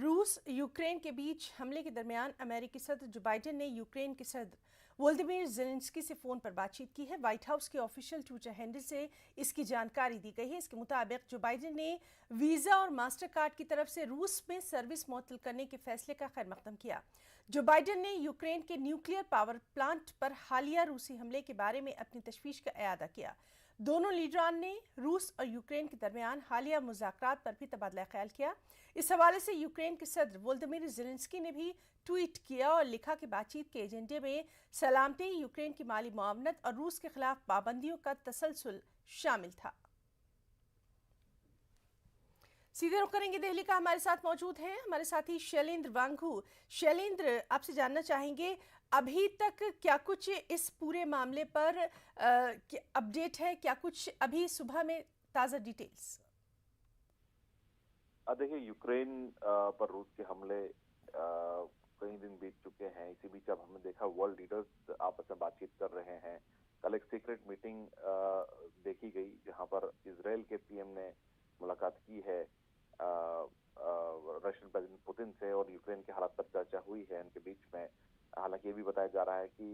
रूस यूक्रेन के बीच हमले के दरमियान अमेरिकी सदर जो बाइडेन ने यूक्रेन के सदर वोलोदिमीर ज़ेलेंस्की से फोन पर बातचीत की है। व्हाइट हाउस के ऑफिशियल ट्विटर हैंडल से इसकी जानकारी दी गई है। इसके मुताबिक जो बाइडेन ने वीजा और मास्टर कार्ड की तरफ से रूस में सर्विस मुअत्तल करने के फैसले का खैर मकदम किया। जो बाइडेन ने यूक्रेन के न्यूक्लियर पावर प्लांट पर हालिया रूसी हमले के बारे में अपनी तशवीश का इयादा किया। दोनों लीडरान ने रूस और यूक्रेन के दरमियान हालिया मुज़ाकरात पर भी तबादला ख्याल किया। इस हवाले से यूक्रेन के सदर वोलोदिमीर ज़ेलेंस्की ने भी ट्वीट किया और लिखा कि बातचीत के एजेंडे में सलामती, यूक्रेन की माली मुआवनत और रूस के खिलाफ पाबंदियों का तसलसल शामिल था। सीधे रुख करेंगे दिल्ली का। हमारे साथ मौजूद हैं हमारे साथी शैलेंद्र वांगू। शैलेंद्र, आपसे जानना चाहेंगे अभी तक क्या कुछ इस पूरे मामले पर अपडेट है, क्या कुछ अभी सुबह में ताज़ा डिटेल्स? देखिए, यूक्रेन पर रूस के हमले कई दिन बीत चुके हैं। इसी बीच अब हमने देखा वर्ल्ड लीडर्स आपस में बातचीत कर रहे हैं। कल एक सीक्रेट मीटिंग देखी गई जहां पर इजराइल के पीएम ने मुलाकात की है रशियन प्रेसिडेंट पुतिन से और यूक्रेन के हालात पर चर्चा हुई है इनके बीच में। हालांकि ये भी बताया जा रहा है कि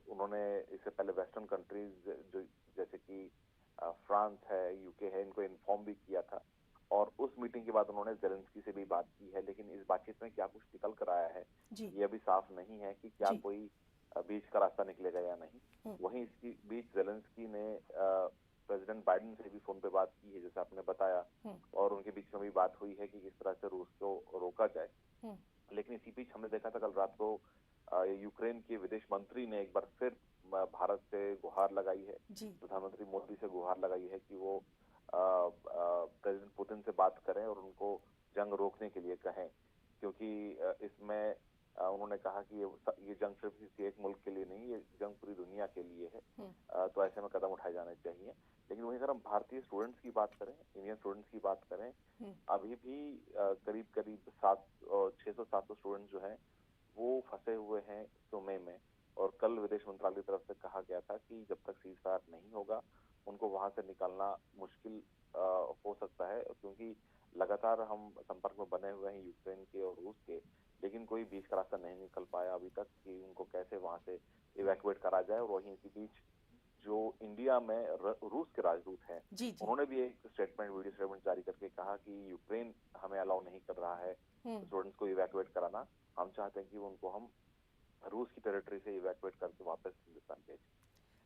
उन्होंने इससे पहले वेस्टर्न कंट्रीज जो जैसे कि फ्रांस है, यूके है, इनको इन्फॉर्म भी किया था और उस मीटिंग के बाद उन्होंने ज़ेलेंस्की से भी बात की है। लेकिन इस बातचीत में क्या कुछ निकल कर आया है ये अभी साफ नहीं है कि क्या कोई बीच का रास्ता निकलेगा या नहीं। वहीं इसकी बीच ज़ेलेंस्की ने प्रेसिडेंट बाइडेन से भी फोन पे बात की है, जैसे आपने बताया, और उनके बीच में भी बात हुई है कि किस तरह से रूस को रोका जाए। लेकिन इसी बीच हमने देखा था कल रात को यूक्रेन के विदेश मंत्री ने एक बार फिर भारत से गुहार लगाई है, प्रधानमंत्री मोदी से गुहार लगाई है कि वो प्रेसिडेंट पुतिन से बात करें और उनको जंग रोकने के लिए कहें, क्योंकि इसमें उन्होंने कहा कि ये जंग सिर्फ किसी एक मुल्क के लिए नहीं, ये जंग पूरी दुनिया के लिए है। तो ऐसे में कदम उठाए जाने चाहिए। लेकिन वहीं अगर हम भारतीय स्टूडेंट्स की बात करें, इंडियन स्टूडेंट्स की बात करें, अभी भी करीब करीब 600-700 स्टूडेंट जो हैं वो फंसे हुए हैं सुमे में। और कल विदेश मंत्रालय की तरफ से कहा गया था कि जब तक सीज फायर नहीं होगा उनको वहां से निकालना मुश्किल हो सकता है, क्योंकि लगातार हम संपर्क में बने हुए हैं यूक्रेन के और रूस के, लेकिन कोई बीच का रास्ता नहीं निकल पाया अभी तक कि उनको कैसे वहां से इवैक्यूएट करा जाए। और वहीं इसी बीच जो इंडिया में रूस के राजदूत हैं उन्होंने भी एक वीडियो स्टेटमेंट जारी करके कहा कि यूक्रेन हमें अलाउ नहीं कर रहा है स्टूडेंट्स को इवैक्यूएट कराना। हम चाहते हैं कि उनको हम रूस की टेरिटरी से इवैक्यूएट करके वापस हिंदुस्तान भेजें।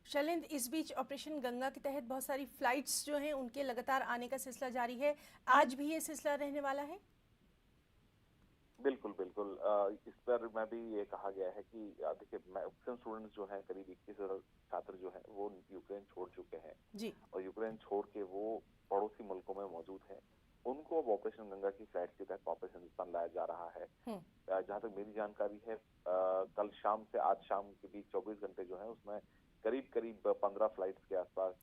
शैलेंद्र, इस बीच ऑपरेशन गंगा के तहत बहुत सारी फ्लाइट्स जो हैं उनके लगातार आने का सिलसिला जारी है। आज भी ये सिलसिला रहने वाला है? बिल्कुल बिल्कुल। इस पर मैं भी ये कहा गया है कि देखिए, मैक्सिमम स्टूडेंट्स जो हैं, करीब 21,000 छात्र जो हैं वो यूक्रेन छोड़ चुके हैं जी। और यूक्रेन छोड़ के वो पड़ोसी मुल्कों में मौजूद हैं। उनको अब ऑपरेशन गंगा की फ्लाइट के तहत वापस हिंदुस्तान लाया जा रहा है। जहां तक मेरी जानकारी है, कल शाम से आज शाम के बीच 24 घंटे जो है उसमें करीब करीब 15 फ्लाइट्स के आसपास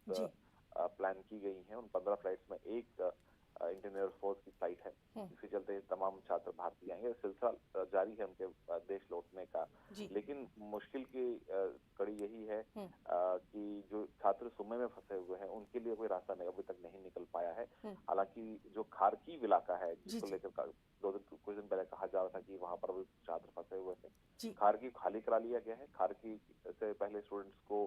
प्लान की गई हैं। उन 15 फ्लाइट्स में एक इंडियन एयरफोर्स की फ्लाइट है, जिसके चलते तमाम छात्र भारतीय आएंगे। सिलसिला जारी है उनके देश लौटने का। लेकिन मुश्किल की कड़ी यही है कि जो छात्र सुमे में फंसे हुए हैं उनके लिए कोई रास्ता अभी तक नहीं निकल पाया है। हालांकि जो खार्किव इलाका है, जिसको लेकर कुछ दिन पहले कहा जा रहा था कि वहां पर भी छात्र फंसे हुए थे, खार्किव खाली करा लिया गया है। खार्किव से पहले स्टूडेंट्स को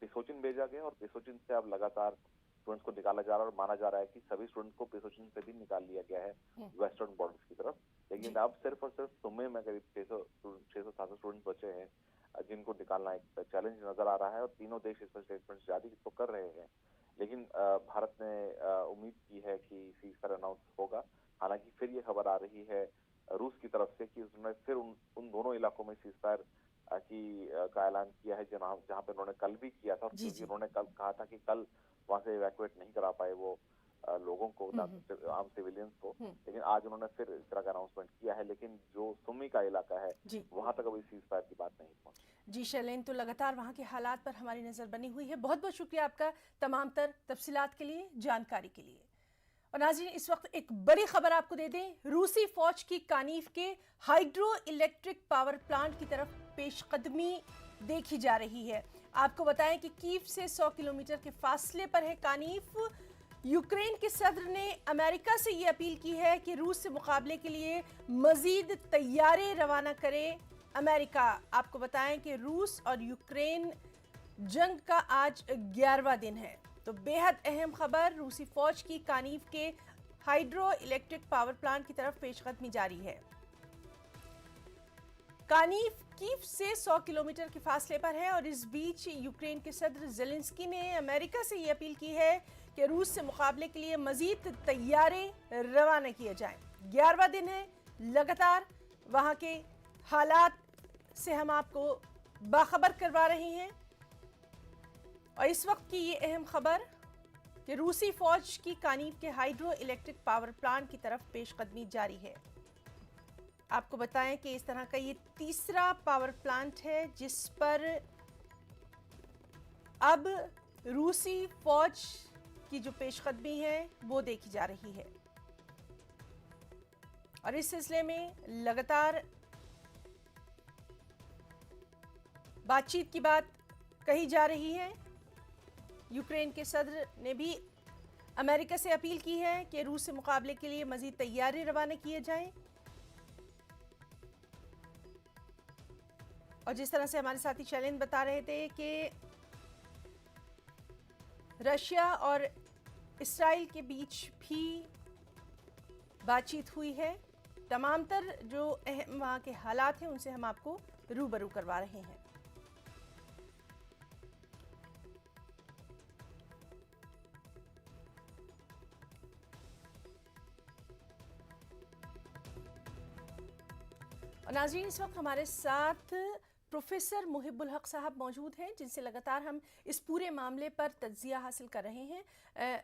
पिसोचिन भेजा गया और पिसोचिन से अब लगातार स्टूडेंट्स को निकाला जा रहा है और माना जा रहा है कि सभी स्टूडेंट्स को पिसोचिन से भी निकाल लिया गया है वेस्टर्न बॉर्डर्स की तरफ। लेकिन अब सिर्फ और सिर्फ सुमे में करीब 600-700 स्टूडेंट्स बचे हैं जिनको निकालना एक चैलेंज नजर आ रहा है। और तीनों देश इस पर स्टेटमेंट्स जारी तो कर रहे हैं, लेकिन भारत ने उम्मीद की है कि सीज फायर अनाउंस होगा। हालांकि फिर ये खबर आ रही है रूस की तरफ से कि उसने फिर उन दोनों इलाकों में सीज फायर का ऐलान किया है जहां पे उन्होंने कल भी किया था। क्योंकि उन्होंने कल कहा था कि कल वहां से इवैक्यूएट नहीं करा पाए वो लोगों को, आम सिविलियंस को, लेकिन आज उन्होंने फिर इस तरह का अनाउंसमेंट किया है। लेकिन जो सुमी का इलाका है वहां तक अभी सीज फायर की बात नहीं पहुंची। जी शैलेंद्र, तो लगातार वहां के हालात पर हमारी नजर बनी हुई है। बहुत बहुत शुक्रिया आपका तमाम तर तफसीलात के लिए, जानकारी के लिए। और नाज़रीन, इस वक्त एक बड़ी खबर आपको दे दें। रूसी फौज की कानीफ के हाइड्रो इलेक्ट्रिक पावर प्लांट की तरफ पेशकदमी देखी जा रही है। आपको बताएं कि कीव से 100 किलोमीटर के फासले पर है कानीफ। यूक्रेन के सदर ने अमेरिका से ये अपील की है कि रूस से मुकाबले के लिए मजीद तैयारे रवाना करे अमेरिका। आपको बताएं कि रूस और यूक्रेन जंग का आज 11वां दिन है। तो बेहद अहम खबर, रूसी फौज की कानीव के हाइड्रो इलेक्ट्रिक पावर प्लांट की तरफ पेशकदमी जारी है। कानीव कीव से 100 किलोमीटर के फासले पर है और इस बीच यूक्रेन के सदर ज़ेलेंस्की ने अमेरिका से ये अपील की है कि रूस से मुकाबले के लिए मजीद तैयारे रवाना किए जाएं। 11वां दिन है, लगातार वहां के हालात से हम आपको बाखबर करवा रहे हैं। और इस वक्त की ये अहम खबर कि रूसी फौज की कानीव के हाइड्रो इलेक्ट्रिक पावर प्लांट की तरफ पेशकदमी जारी है। आपको बताएं कि इस तरह का ये तीसरा पावर प्लांट है जिस पर अब रूसी फौज की जो पेशकदमी है वो देखी जा रही है। और इस सिलसिले में लगातार बातचीत की बात कही जा रही है। यूक्रेन के सदर ने भी अमेरिका से अपील की है कि रूस से मुकाबले के लिए मजीद तैयारी रवाना किए जाएं। और जिस तरह से हमारे साथी शैलेंद्र बता रहे थे कि रशिया और इसराइल के बीच भी बातचीत हुई है। तमाम तर जो अहम वहाँ के हालात हैं उनसे हम आपको रूबरू करवा रहे हैं। और नाज़रीन, इस वक्त हमारे साथ प्रोफेसर मुहिबुल हक साहब मौजूद हैं जिनसे लगातार हम इस पूरे मामले पर तज्जिया हासिल कर रहे हैं।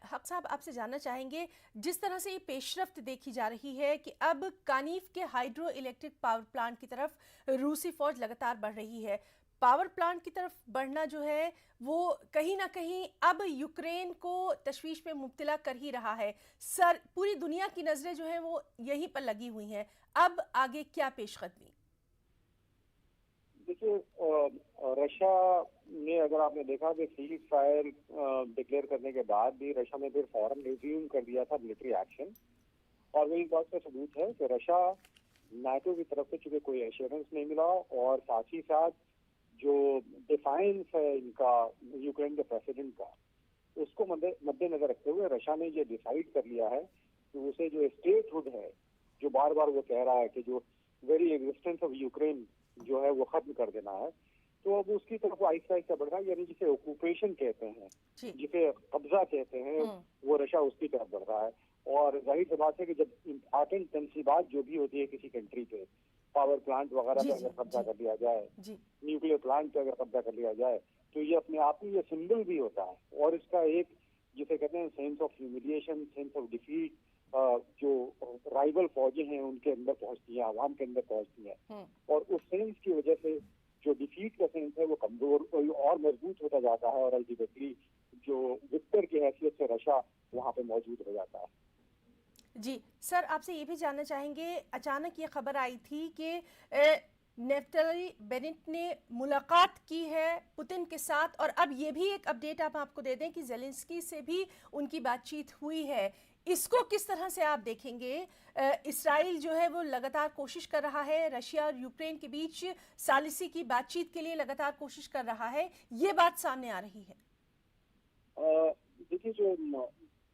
हक साहब, आपसे जानना चाहेंगे, जिस तरह से ये पेशरफ्त देखी जा रही है कि अब कानीव के हाइड्रो इलेक्ट्रिक पावर प्लांट की तरफ रूसी फौज लगातार बढ़ रही है, पावर प्लांट की तरफ बढ़ना जो है वो कहीं ना कहीं अब यूक्रेन को तशवीश में मुब्तला कर ही रहा है। पूरी दुनिया की नज़रें जो हैं वो यहीं पर लगी हुई हैं। अब आगे क्या पेशकदमी? देखिए, रशिया ने, अगर आपने देखा कि सीज फायर डिक्लेयर करने के बाद भी रशिया ने फिर फौरन रिज्यूम कर दिया था मिलिट्री एक्शन। और वही बात का सबूत है कि रशिया नाटो की तरफ से चूंकि कोई एश्योरेंस नहीं मिला और साथ ही साथ जो डिफाइंस है इनका यूक्रेन के प्रेसिडेंट का, उसको मद्देनजर रखते हुए रशिया ने ये डिसाइड कर लिया है कि उसे जो स्टेटहुड है, जो बार बार वो कह रहा है कि जो वेरी एग्जिस्टेंस ऑफ यूक्रेन जो है वो खत्म कर देना है, तो अब उसकी तरफ आहिस्ता आहिस्ता बढ़ रहा है। यानी जिसे ऑक्यूपेशन कहते हैं, जिसे कब्जा कहते हैं, वो रशिया उसकी तरफ बढ़ रहा है। और जाहिर सी बात है कि जब आतंक तंसीबात जो भी होती है किसी कंट्री पे, पावर प्लांट वगैरह पे अगर कब्जा कर लिया जाए, न्यूक्लियर प्लांट पे अगर कब्जा कर लिया जाए, तो ये अपने आप में ये सिंबल भी होता है। और इसका एक जिसे कहते हैं sense of humiliation, sense of defeat, जो राइवल फौजें हैं उनके अंदर पहुंचती है, आवाम के अंदर पहुंचती है। और उस सेंस की वजह से जो डिफीट का सेंस है वो कमजोर और मजबूत होता जाता है और अल्टीमेटली जो विक्टर की हैसियत से रशिया वहां पे मौजूद हो जाता है। जी सर, आपसे ये भी जानना चाहेंगे, अचानक ये खबर आई थी कि नेफ्तली बेनेट ने मुलाकात की है पुतिन के साथ, और अब ये भी एक अपडेट आप आपको दे दें कि ज़ेलेंस्की से भी उनकी बातचीत हुई है। इसको किस तरह से आप देखेंगे? इसराइल जो है वो लगातार कोशिश कर रहा है, रशिया और यूक्रेन के बीच सालिसी की बातचीत के लिए लगातार कोशिश कर रहा है, ये बात सामने आ रही है। देखिए, जो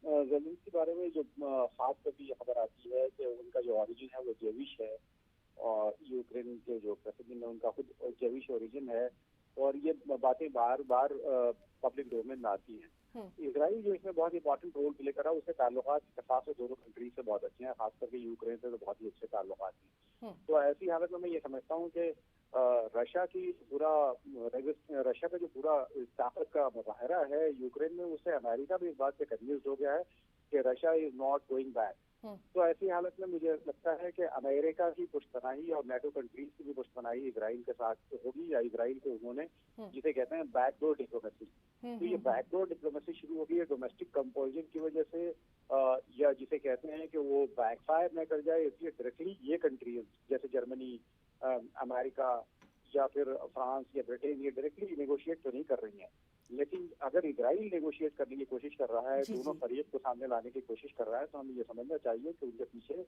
ज़ेलेंस्की के बारे में जो खास करके ये खबर आती है कि उनका जो ओरिजिन है वो जेविश है, और यूक्रेन के जो प्रेसिडेंट है उनका खुद जेविश ओरिजिन है, और ये बातें बार बार पब्लिक डोमेन में आती हैं। इजराइल जो इसमें बहुत इंपॉर्टेंट रोल प्ले कर रहा है, उसके ताल्लुकात इत्तेफाक से दोनों कंट्री से बहुत अच्छे हैं, खास करके यूक्रेन से तो बहुत ही अच्छे ताल्लुकात हैं। तो ऐसी हालत में मैं ये समझता हूँ कि रशिया का जो पूरा ताकत का मुजाहरा है यूक्रेन में, उससे अमेरिका भी इस बात से कन्फ्यूज हो गया है कि Russia is not going back. तो ऐसी हालत में मुझे लगता है कि अमेरिका की पुश्तनाही और नेटो कंट्रीज की भी पुश्तनाही इजराइल के साथ होगी, या इजराइल को उन्होंने जिसे कहते हैं बैकडोर डिप्लोमेसी, तो ये बैकडोर डिप्लोमेसी शुरू होगी है डोमेस्टिक कंपोजिशन की वजह से, या जिसे कहते हैं कि वो बैकफायर न कर जाए, इसलिए डायरेक्टली ये कंट्रीज जैसे जर्मनी, अमेरिका या फिर फ्रांस या ब्रिटेन, ये डायरेक्टली नेगोशिएट तो नहीं कर रही हैं, लेकिन अगर इजराइल नेगोशिएट करने की कोशिश कर रहा है, जी, दोनों जी। फरीक को सामने लाने की कोशिश कर रहा है, तो हमें ये समझना चाहिए कि उनके पीछे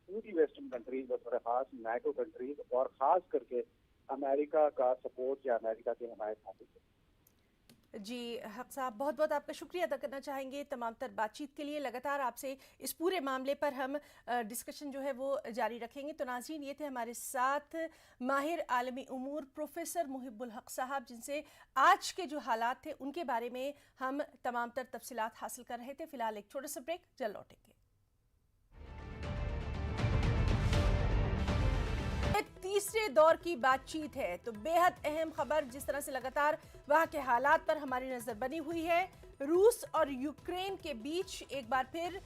पूरी वेस्टर्न कंट्रीज, बतौर खास नाटो कंट्रीज और खास करके अमेरिका का सपोर्ट या अमेरिका की हमायत हासिल है। जी हक साहब, बहुत बहुत आपका शुक्रिया अदा करना चाहेंगे तमाम तर बातचीत के लिए। लगातार आपसे इस पूरे मामले पर हम डिस्कशन जो है वो जारी रखेंगे। तो नाज़रीन, ये थे हमारे साथ माहिर आलमी उमूर प्रोफेसर मुहिबुल हक साहब, जिनसे आज के जो हालात थे उनके बारे में हम तमाम तर तफसीलात हासिल कर रहे थे। फिलहाल एक छोटा सा ब्रेक, जल्द लौटेंगे। तीसरे दौर की बातचीत है तो बेहद अहम खबर, जिस तरह से लगातार वहां के हालात पर हमारी नजर बनी हुई है। रूस और यूक्रेन के बीच एक बार फिर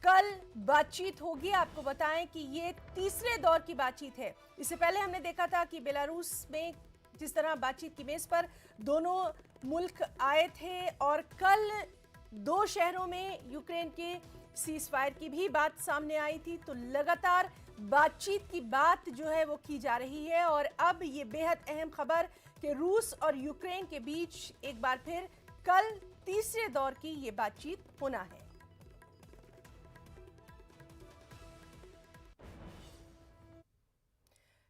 कल बातचीत होगी। आपको बताएं कि ये तीसरे दौर की बातचीत है। इससे पहले हमने देखा था कि बेलारूस में जिस तरह बातचीत की मेज पर दोनों मुल्क आए थे, और कल 2 शहरों में यूक्रेन के सीज फायर की भी बात सामने आई थी। तो लगातार बातचीत की बात जो है वो की जा रही है, और अब ये बेहद अहम खबर कि रूस और यूक्रेन के बीच एक बार फिर कल तीसरे दौर की ये बातचीत होना है।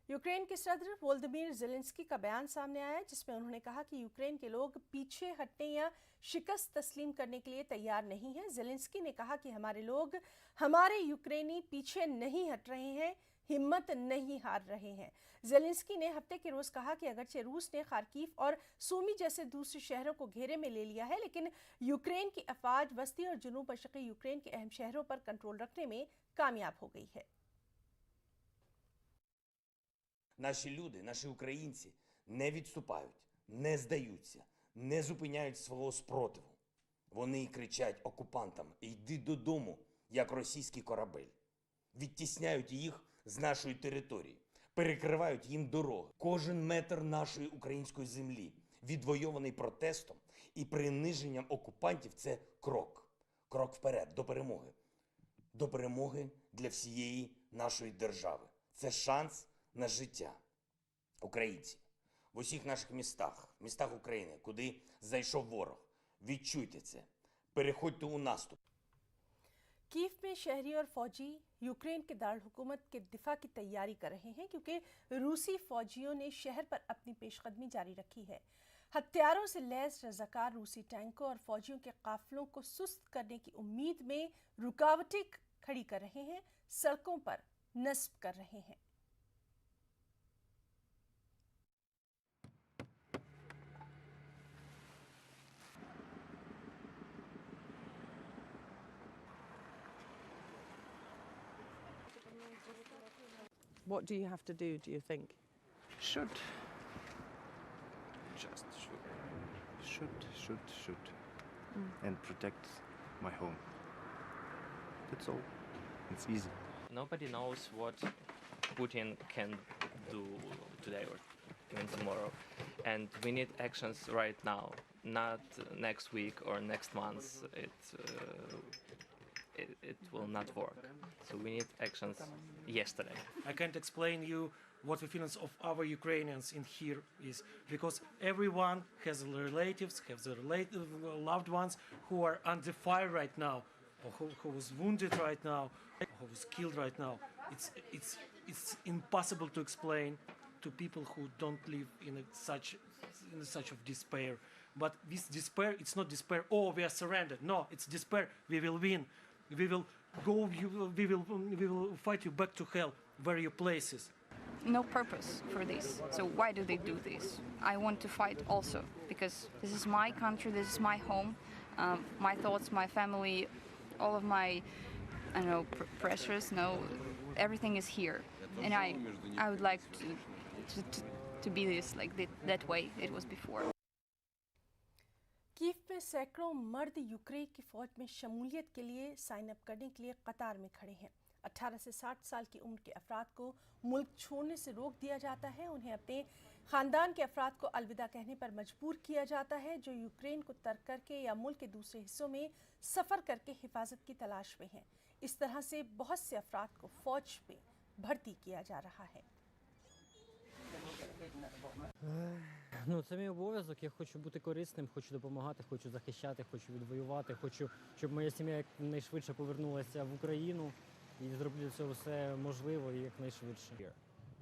यूक्रेन के सदर वोलोदिमीर ज़ेलेंस्की का बयान सामने आया, जिसमें उन्होंने कहा कि यूक्रेन के लोग पीछे हटने या शिकस्त तस्लीम करने के लिए तैयार नहीं हैं। ज़ेलेंस्की ने कहा कि हमारे लोग, हमारे यूक्रेनी पीछे नहीं हट रहे हैं, हिम्मत नहीं हार रहे हैं। ज़ेलेंस्की ने हफ्ते के रोज़ कहा कि अगरचे रूस ने खार्किव और सूमी जैसे दूसरे शहरों को घेरे में ले लिया है, लेकिन यूक्रेन की अफवाज वस्ती और जुनूब मशरक़ी यूक्रेन के अहम शहरों पर कंट्रोल रखने में कामयाब हो गई है। Наші люди, наші українці не відступають, не здаються, не зупиняють свого спротиву. Вони кричать окупантам: «Йди додому, як російський корабель». Відтісняють їх з нашої території, перекривають їм дороги. Кожен метр нашої української землі, відвойований протестом і приниженням окупантів, це крок. Крок вперед, до перемоги. До перемоги для всієї нашої держави. Це шанс на життя. Українці, в усіх наших містах України, куди зайшов ворог, відчуйте це, переходьте у наступ. कीव में शहरी और फौजी यूक्रेन के दारुल हुकूमत के दिफा की तैयारी कर रहे हैं, क्योंकि रूसी फौजियों ने शहर पर अपनी पेशकदमी जारी रखी है। हथियारों से लैस रजाकार रूसी टैंकों और फौजियों के काफिलों को सुस्त करने की उम्मीद में रुकावटें खड़ी कर रहे हैं, सड़कों पर नस्ब कर रहे हैं। What do you have to do you think? Should. Just should. And protect my home. That's all. It's easy. Nobody knows what Putin can do today or even tomorrow. And we need actions right now, not next week or next month. It will not work. So we need actions yesterday. I can't explain you what the feelings of our Ukrainians in here is, because everyone has relatives, has their loved ones who are under fire right now, or who was wounded right now, who was killed right now. It's impossible to explain to people who don't live in such of despair. But this despair, it's not despair. Oh, we are surrendered. No, it's despair. We will win. We will go. We will fight you back to hell, where your place is. No purpose for this. So why do they do this? I want to fight also, because this is my country, this is my home, my thoughts, my family, all of my, I don't know, pressures. No, everything is here, and I would like to be this like that way it was before. Kyiv में सैकड़ों मर्द Ukraine की फौज में शमूलियत के लिए sign up करने के लिए कतार में खड़े हैं। 18 से 60 साल की उम्र के अफराद को मुल्क छोड़ने से रोक दिया जाता है। उन्हें अपने ख़ानदान के अफराद को अलविदा कहने पर मजबूर किया जाता है, जो यूक्रेन को तर्क करके या मुल्क के दूसरे हिस्सों में सफ़र करके हिफाजत की तलाश में हैं। इस तरह से बहुत से अफराद को फ़ौज में भर्ती किया जा रहा है। Ну, це мій обов'язок. Я хочу бути корисним, хочу допомагати, хочу захищати, хочу відвоювати, хочу, щоб моя сім'я якнайшвидше повернулася в Україну і зроблю це все можливо і якнайшвидше.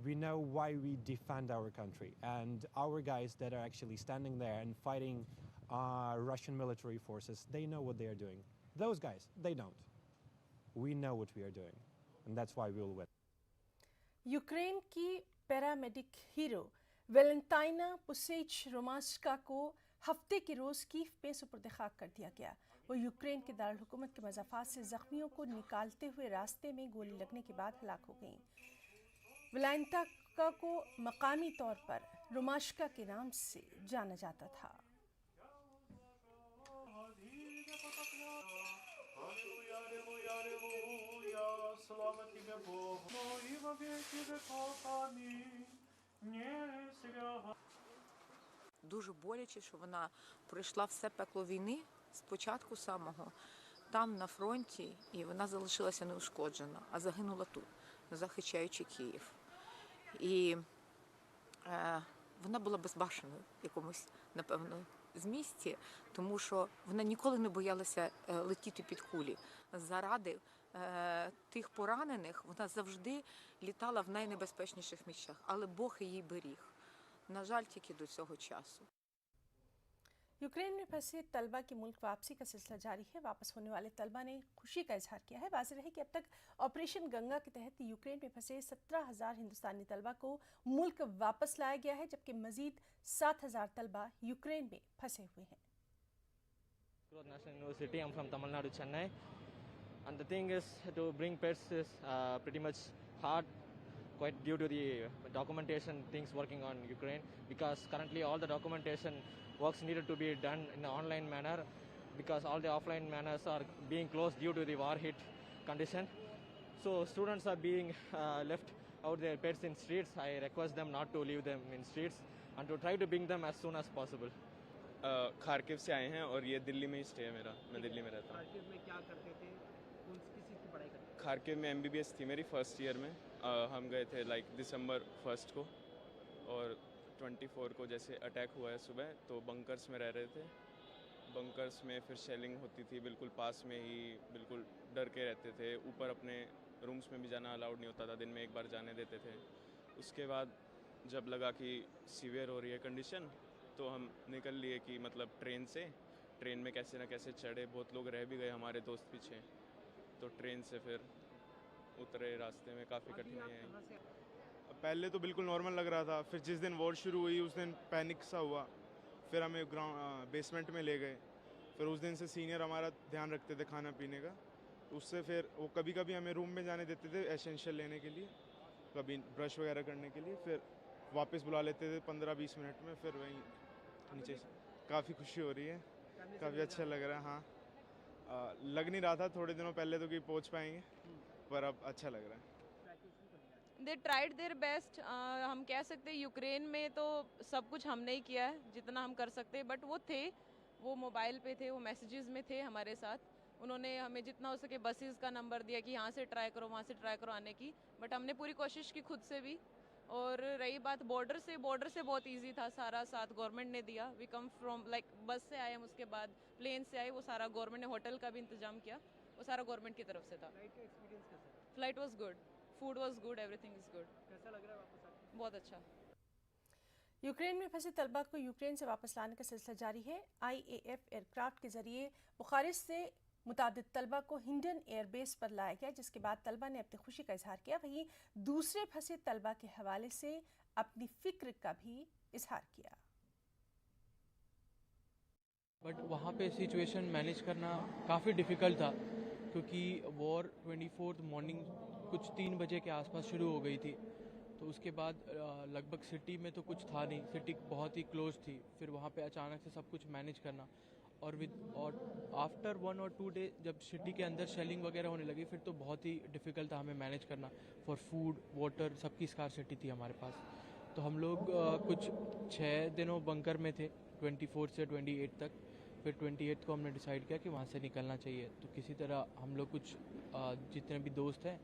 We know why we defend our country, and our guys that are actually standing there and fighting Russian military forces, they know what they are doing. Those guys, they don't. We know what we are doing, and that's why we will win. Ukraine की paramedic hero Valentina पुसेच रोमास्का को हफ्ते के रोज Kyiv में सुपुर्द खाक कर दिया गया। वो यूक्रेन के दारुल हुकूमत के मज़ाफ़ात से ज़ख्मियों को निकालते हुए रास्ते में गोली लगने के बाद हलाक हो गईं। वेलेंटाइना को मकामी तौर पर रोमास्का के नाम से जाना जाता था। Дуже боляче, що вона пройшла все пекло війни спочатку самого там на фронті, і вона залишилася неушкоджена, а загинула тут, захищаючи Київ. І вона була безбашеною в якомусь, напевно, змісті, тому що вона ніколи не боялася летіти під кулі. Заради тих поранених вона завжди літала в найнебезпечніших місцях, але Бог її беріг. На жаль, тільки до цього часу. यूक्रेन में फंसे तलबा की मुल्क वापसी का सिलसिला जारी है। वापस होने वाले तलबा ने खुशी का इजहार किया है। वाज़ेह है कि अब तक ऑपरेशन गंगा के तहत यूक्रेन में फंसे 17,000 हिंदुस्तानी तलबा को मुल्क वापस लाया गया है, जबकि मजीद 7,000 तलबा यूक्रेन में फंसे हुए हैं। National University. I'm from Tamil Nadu, Chennai, and the thing is to bring pets is pretty much hard, quite due to the documentation things working on Ukraine, because currently all the documentation works needed to be done in an online manner, because all the offline manners are being closed due to the war hit condition. So students are being left out their pets in streets. I request them not to leave them in streets and to try to bring them as soon as possible. Kharkiv से आए हैं और ये दिल्ली में ही stay है मेरा। मैं दिल्ली में रहता हूँ। खार्किव में क्या करते थे? किस चीज़ की पढ़ाई करते थे? खार्किव में MBBS थी मेरी फर्स्ट ईयर में। हम गए थे दिसंबर 1 को, और 24 को जैसे अटैक हुआ है सुबह, तो बंकर्स में रह रहे थे। बंकर्स में फिर शेलिंग होती थी बिल्कुल पास में ही, बिल्कुल डर के रहते थे। ऊपर अपने रूम्स में भी जाना अलाउड नहीं होता था, दिन में एक बार जाने देते थे। उसके बाद जब लगा कि सीवियर हो रही है कंडीशन, तो हम निकल लिए कि मतलब ट्रेन में कैसे ना कैसे चढ़े। बहुत लोग रह भी गए, हमारे दोस्त पीछे, तो ट्रेन से फिर उतरे। रास्ते में काफ़ी कठिनाई आई। पहले तो बिल्कुल नॉर्मल लग रहा था, फिर जिस दिन वॉर शुरू हुई उस दिन पैनिक सा हुआ। फिर हमें बेसमेंट में ले गए। फिर उस दिन से सीनियर हमारा ध्यान रखते थे खाना पीने का। उससे फिर वो कभी कभी हमें रूम में जाने देते थे एसेंशियल लेने के लिए, कभी ब्रश वगैरह करने के लिए। फिर वापस बुला लेते थे 15-20 मिनट में। फिर वहीं नीचे काफ़ी खुशी हो रही है, काफ़ी अच्छा लग रहा है। हाँ, लग नहीं रहा था थोड़े दिनों पहले तो कि पहुंच पाएंगे, पर अब अच्छा लग रहा है। They tried their best. हम कह सकते हैं यूक्रेन में तो सब कुछ हमने ही किया है जितना हम कर सकते हैं, बट वो थे, वो मोबाइल पे थे, वो मैसेजेस में थे हमारे साथ। उन्होंने हमें जितना हो सके बसेस का नंबर दिया कि यहाँ से ट्राई करो, वहाँ से ट्राई करो आने की, बट हमने पूरी कोशिश की खुद से भी। और रही बात बॉर्डर से बहुत इजी था, सारा साथ गवर्नमेंट ने दिया। वी कम फ्रॉम बस से आए हम, उसके बाद प्लेन से आए, वो सारा गवर्नमेंट ने होटल का भी इंतजाम किया, वो सारा गवर्नमेंट की तरफ से था। Flight was good, food was good, everything is good. कैसा लग रहा है वापस आके? बहुत अच्छा। यूक्रेन में फंसे तलबा को यूक्रेन से वापस लाने का सिलसिला जारी है। IAF एयरक्राफ्ट के जरिए बुखारेस्ट से मुतादिद तलबा को हिंडन एयरबेस पर लाया गया, जिसके बाद तलबा ने अपनी खुशी का इजहार किया। वहीं दूसरे फंसे तलबा के हवाले से अपनी फिक्र का भी इजहार किया। बट वहाँ पे सिचुएशन मैनेज करना काफ़ी डिफ़िकल्ट था, क्योंकि वॉर 24 मॉर्निंग कुछ 3 बजे के आसपास शुरू हो गई थी। तो उसके बाद लगभग सिटी में तो कुछ था नहीं, सिटी बहुत ही क्लोज थी। फिर वहाँ पे अचानक से सब कुछ मैनेज करना, और आफ्टर 1 और 2 डे जब सिटी के अंदर शेलिंग वगैरह होने लगी, फिर तो बहुत ही डिफ़िकल्ट था हमें मैनेज करना। फॉर फूड वाटर सबकी स्कार्सिटी थी हमारे पास। तो हम लोग कुछ 6 दिनों बंकर में थे, 24 से 28 तक। फिर 28 को हमने डिसाइड किया कि वहाँ से निकलना चाहिए। तो किसी तरह हम लोग कुछ जितने भी दोस्त हैं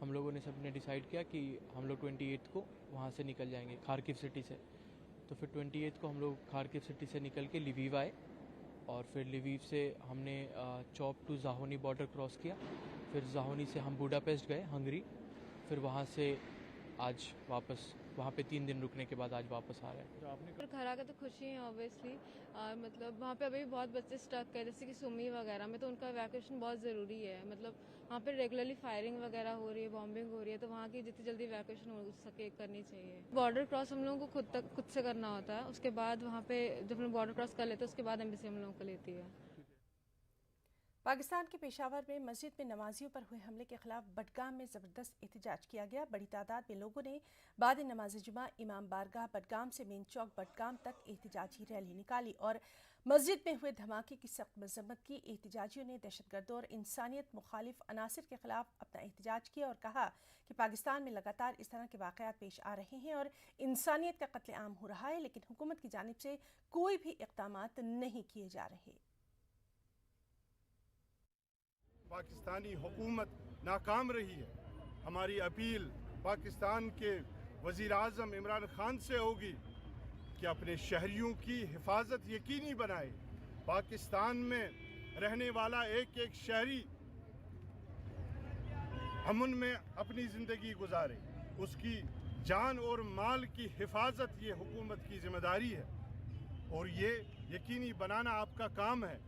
हम लोगों ने सबने डिसाइड किया कि हम लोग 28 को वहाँ से निकल जाएंगे खार्किव सिटी से। तो फिर 28 को हम लोग खार्किव सिटी से निकल के लिवीव आए और फिर लिवीव से हमने चॉप टू जाहोनी बॉर्डर क्रॉस किया। फिर जाहोनी से हम बुडापेस्ट गए हंगरी। फिर वहाँ से आज वापस वहाँ पे 3 दिन रुकने के बाद आज वापस आ रहे हैं। खरा का तो खुशी है ऑब्वियसली, मतलब वहाँ पे अभी बहुत बच्चे स्टक है जैसे कि सुमी वगैरह में, तो उनका वैकेशन बहुत ज़रूरी है। मतलब वहाँ पे रेगुलरली फायरिंग वगैरह हो रही है, बॉम्बिंग हो रही है, तो वहाँ की जितनी जल्दी वैकेशन हो सके करनी चाहिए। बॉर्डर क्रॉस हम लोगों को खुद से करना होता है, उसके बाद वहाँ पे जब हम बॉर्डर क्रॉस कर लेते हैं उसके बाद एम्बेसी हम लोगों को लेती है। पाकिस्तान के पेशावर में मस्जिद में नमाजियों पर हुए हमले के खिलाफ बडगाम में ज़बरदस्त एहतजाज किया गया। बड़ी तादाद में लोगों ने बाद नमाज जुमा इमाम बारगाह बडगाम से मेन चौक बडगाम तक एहतजाजी रैली निकाली और मस्जिद में हुए धमाके की सख्त मजम्मत की। एहतजाजियों ने दहशतगर्दों और इंसानियत मुखालिफ अनासर के खिलाफ अपना एहतजाज किया और कहा कि पाकिस्तान में लगातार इस तरह के वाक़यात पेश आ रहे हैं और इंसानियत का कत्लेआम हो रहा है, लेकिन हुकूमत की जानिब से कोई भी इक़दामात नहीं किए जा रहे। पाकिस्तानी हुकूमत नाकाम रही है। हमारी अपील पाकिस्तान के वज़ीर आज़म इमरान खान से होगी कि अपने शहरियों की हिफाजत यकीनी बनाए। पाकिस्तान में रहने वाला एक एक शहरी अमन में अपनी ज़िंदगी गुजारे, उसकी जान और माल की हिफाजत ये हुकूमत की जिम्मेदारी है और ये यकीनी बनाना आपका काम है।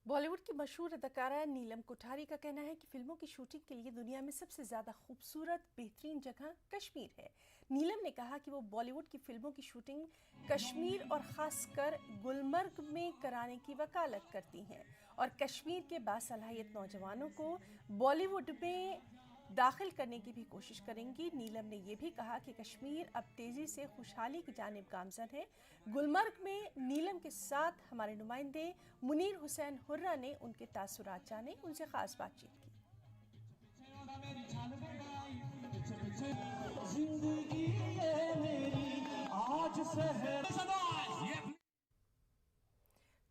बॉलीवुड की मशहूर अदाकारा नीलम कोठारी का कहना है कि फिल्मों की शूटिंग के लिए दुनिया में सबसे ज़्यादा खूबसूरत बेहतरीन जगह कश्मीर है। नीलम ने कहा कि वो बॉलीवुड की फिल्मों की शूटिंग कश्मीर और ख़ासकर गुलमर्ग में कराने की वकालत करती हैं और कश्मीर के बासलाहियत नौजवानों को बॉलीवुड में दाखिल करने की भी कोशिश करेंगी। नीलम ने यह भी कहा कि कश्मीर अब तेज़ी से खुशहाली की जानिब गामज़न है। गुलमर्ग में नीलम के साथ हमारे नुमाइंदे मुनीर हुसैन हुर्रा ने उनके तासुरात जाने, उनसे ख़ास बातचीत की।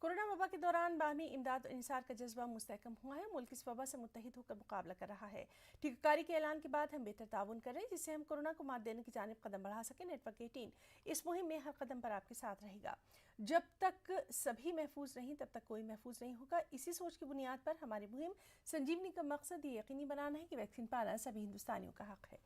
कोरोना वबा के दौरान बाहमी इमदाद और इंसार का जज्बा मुस्तहकम हुआ है। मुल्क इस वबा से मुत्तहिद होकर मुकाबला कर रहा है। टीकाकारी के ऐलान के बाद हम बेहतर ताउन कर रहे हैं जिससे हम कोरोना को मात देने की जानिब कदम बढ़ा सकें। नेटवर्क 18 इस मुहिम में हर कदम पर आपके साथ रहेगा। जब तक सभी महफूज नहीं तब तक कोई महफूज नहीं होगा। इसी सोच की बुनियाद पर हमारी मुहिम संजीवनी का मकसद ये यकीनी बनाना है कि वैक्सीन पाना सभी हिंदुस्तानियों का हक है।